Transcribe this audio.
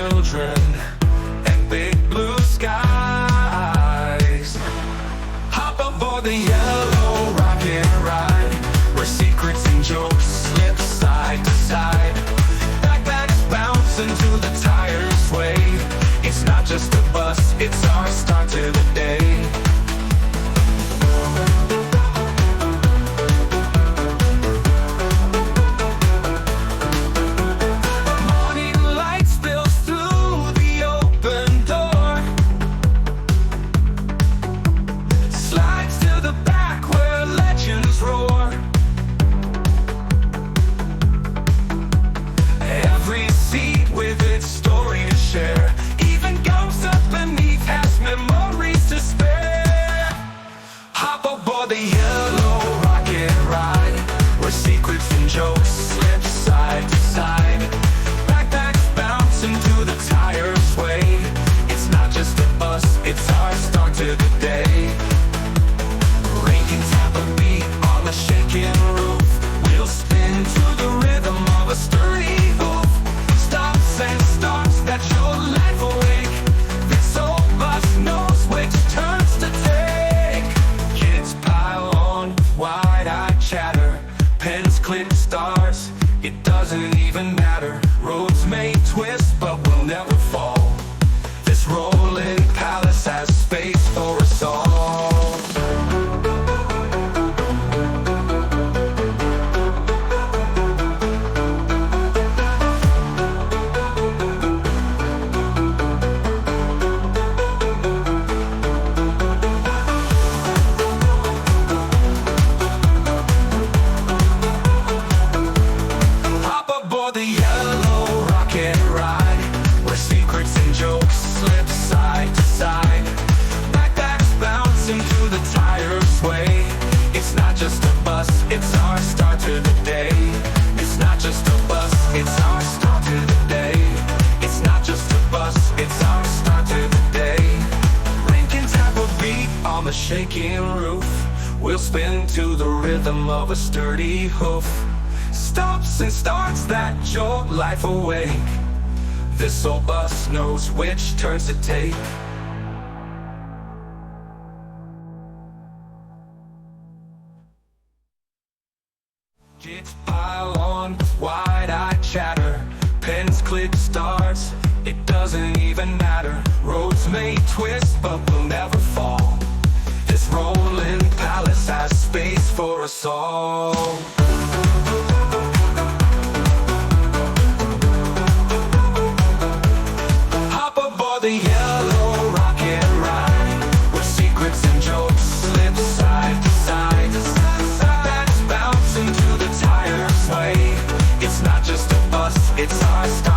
children and big blue skies. Hop aboard the yellow rocket ride, where secrets and jokes slip side to side. Backpacks bounce until the tires sway. It's not just a bus, it's our start to the day. The yellow rocket ride, where secrets and jokes slip side to side. Backpacks bounce into the tires sway. It's not just a bus, it's our start to the day. Rain can tap a beat on the shaking roof. We'll spin to the rhythm of a sturdy hoof. Stops and starts that your life awake. This old bus knows which turns to take. Kids pile on, wide-eyed chatter. Pens click stars, it doesn't even matter. Roads may twist, but we'll never fall. This rolling palace has space for us all. The yellow rocket ride, where secrets and jokes slip side to side. Backpacks bounce into the tires sway. It's not just a bus, it's our start to the day. It's not just a bus, it's our start to the day. It's not just a bus, it's our start to the day. Rain can tap a beat on the shaking roof. We'll spin to the rhythm of a sturdy hoof. Stops and starts that your life awake. This old bus knows which turns to take. Kids pile on, wide-eyed chatter. Pens click stars, it doesn't even matter. Roads may twist, but we'll never fall. This rolling palace has space for us all. The yellow rocket ride, where secrets and jokes slip side to side. Backpacks bounce into the tires sway. It's not just a bus, it's our start.